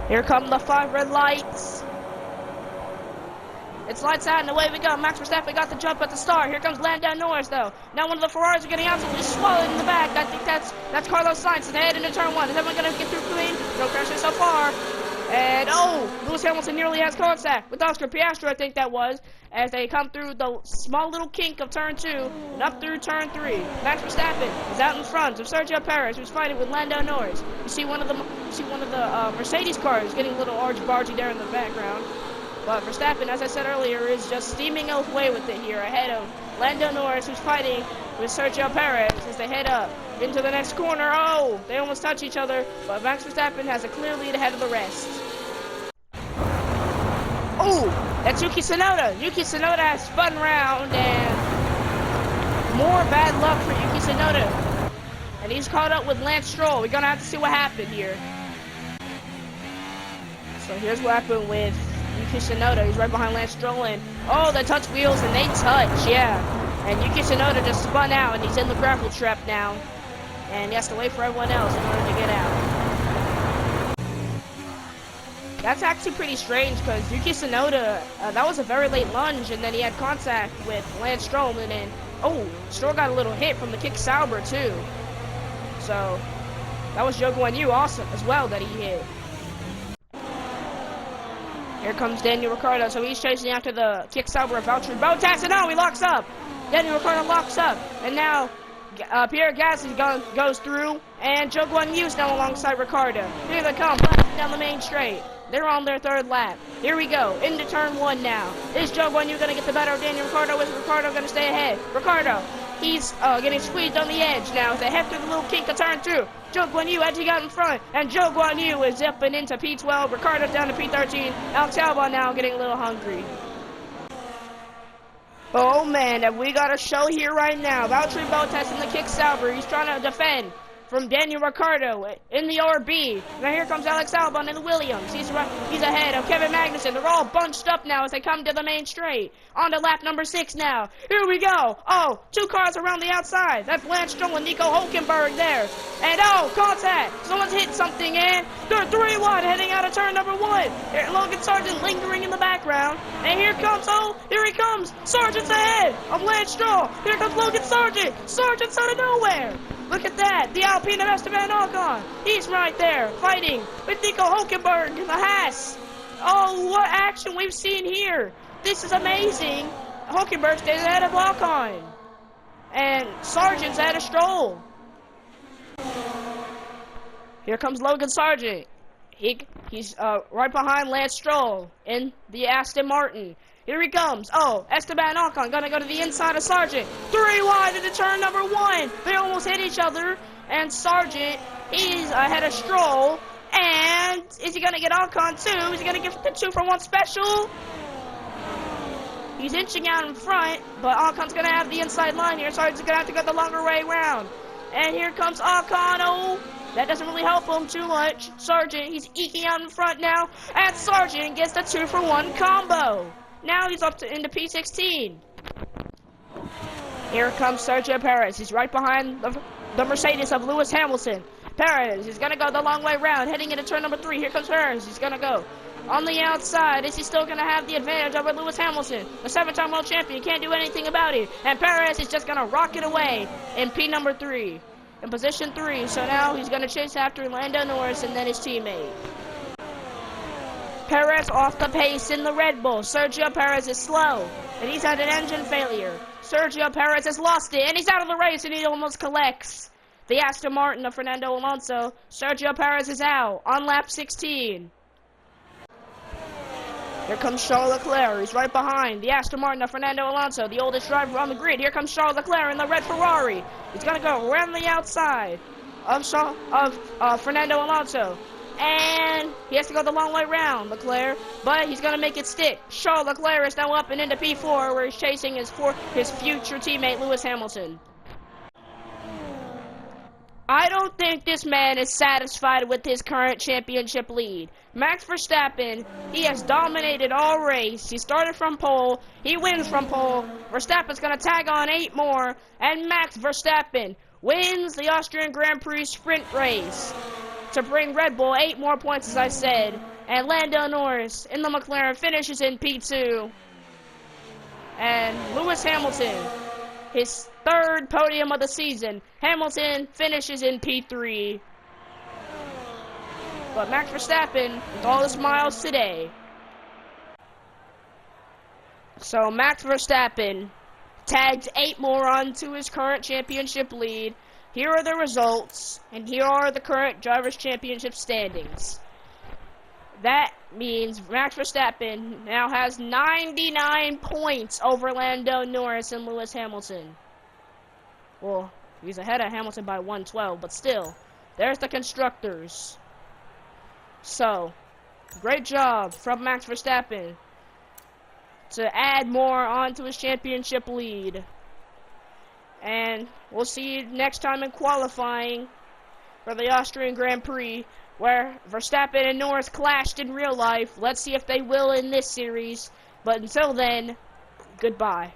Here come the 5 red lights. It's lights out and away we go. Max Verstappen got the jump at the start. Here comes Lando Norris though. Now one of the Ferraris are getting absolutely swallowed in the back. I think that's Carlos Sainz ahead into turn 1. Is everyone going to get through clean? No crashes so far. And Lewis Hamilton nearly has contact with Oscar Piastri, I think that was, as they come through the small little kink of turn 2 and up through turn 3. Max Verstappen is out in front of Sergio Perez, who's fighting with Lando Norris. You see one of the Mercedes cars getting a little argy-bargy there in the background. But Verstappen, as I said earlier, is just steaming away with it here ahead of Lando Norris, who's fighting with Sergio Perez as they head up into the next corner. Oh, they almost touch each other, but Max Verstappen has a clear lead ahead of the rest. Oh, that's Yuki Tsunoda. Yuki Tsunoda has spun round, and more bad luck for Yuki Tsunoda. And he's caught up with Lance Stroll. We're going to have to see what happened here. So here's what happened with Yuki Tsunoda. He's right behind Lance Stroll, and they touch wheels, and they touch, yeah. And Yuki Tsunoda just spun out, and he's in the grapple trap now. And he has to wait for everyone else in order to get out. That's actually pretty strange, because Yuki Tsunoda, that was a very late lunge, and then he had contact with Lance Stroll, and then, Stroll got a little hit from the kick Sauber, too. So, that was Zhou Guanyu also, as well, that he hit. Here comes Daniel Ricciardo, so he's chasing after the kick Sauber of Valtteri Bottas, and he locks up. Daniel Ricciardo locks up, and now Pierre Gasly goes through, and Zhou Guanyu's now alongside Ricciardo. Here they come, blasting down the main straight. They're on their 3rd lap. Here we go, into turn 1 now. Is Zhou Guanyu going to get the better of Daniel Ricciardo? Is Ricciardo going to stay ahead? Ricciardo, he's getting squeezed on the edge now as they head through the little kink of turn 2. Zhou Guanyu edging out in front, and Zhou Guanyu is zipping into P12. Ricciardo's down to P13. Alex Albon now getting a little hungry. Oh man, have we got a show here right now. Valtteri Bottas in the kick Sauber. He's trying to defend from Daniel Ricciardo in the RB. Now here comes Alex Albon in the Williams. He's ahead of Kevin Magnussen. They're all bunched up now as they come to the main straight. On to lap number 6 now. Here we go. 2 cars around the outside. That's Lance Stroll and Nico Hülkenberg there. And contact. Someone's hit something in. They're 3 wide heading out of turn number 1. Here, Logan Sargent lingering in the background. And here comes, here he comes. Sargent's ahead of Lance Stroll. Here comes Logan Sargent. Sargent's out of nowhere. Look at that, the Alpine of Esteban Ocon. He's right there, fighting with Nico Hülkenberg in the Haas. Oh, what action we've seen here. This is amazing. Hülkenberg stays ahead of Ocon. And Sargent's ahead of Stroll. Here comes Logan Sargent. He's right behind Lance Stroll in the Aston Martin. Here he comes. Esteban Ocon gonna go to the inside of Sargent. 3 wide into turn number 1. They almost hit each other. And Sargent, he's ahead of Stroll. And is he gonna get Ocon too? Is he gonna get the 2-for-1 special? He's inching out in front, but Ocon's gonna have the inside line here. Sargent's gonna have to go the longer way around. And here comes Ocon. That doesn't really help him too much. Sargent, he's eking out in front now. And Sargent gets the 2-for-1 combo. Now he's up into P16. Here comes Sergio Perez. He's right behind the Mercedes of Lewis Hamilton. Perez is going to go the long way around, heading into turn number 3. Here comes Perez. He's going to go on the outside. Is he still going to have the advantage over Lewis Hamilton? The 7-time world champion can't do anything about it. And Perez is just going to rock it away in P number 3. In position 3. So now he's going to chase after Lando Norris and then his teammate. Perez off the pace in the Red Bull. Sergio Perez is slow, and he's had an engine failure. Sergio Perez has lost it, and he's out of the race, and he almost collects the Aston Martin of Fernando Alonso. Sergio Perez is out on lap 16. Here comes Charles Leclerc. He's right behind the Aston Martin of Fernando Alonso, the oldest driver on the grid. Here comes Charles Leclerc in the red Ferrari. He's going to go around the outside of Fernando Alonso. And he has to go the long way around, Leclerc, but he's going to make it stick. Charles Leclerc is now up and into P4, where he's chasing his future teammate, Lewis Hamilton. I don't think this man is satisfied with his current championship lead. Max Verstappen, he has dominated all race. He started from pole. He wins from pole. Verstappen's going to tag on 8 more, and Max Verstappen wins the Austrian Grand Prix sprint race to bring Red Bull 8 more points, as I said, And Lando Norris in the McLaren finishes in P2. And Lewis Hamilton, his third podium of the season. Hamilton finishes in P3. But Max Verstappen with all his miles today. So Max Verstappen tagged 8 more onto his current championship lead. Here are the results, and here are the current Drivers' Championship standings. That means Max Verstappen now has 99 points over Lando Norris and Lewis Hamilton. Well, he's ahead of Hamilton by 112, but still, there's the constructors. So, great job from Max Verstappen to add more onto his championship lead. And we'll see you next time in qualifying for the Austrian Grand Prix, where Verstappen and Norris clashed in real life. Let's see if they will in this series. But until then, goodbye.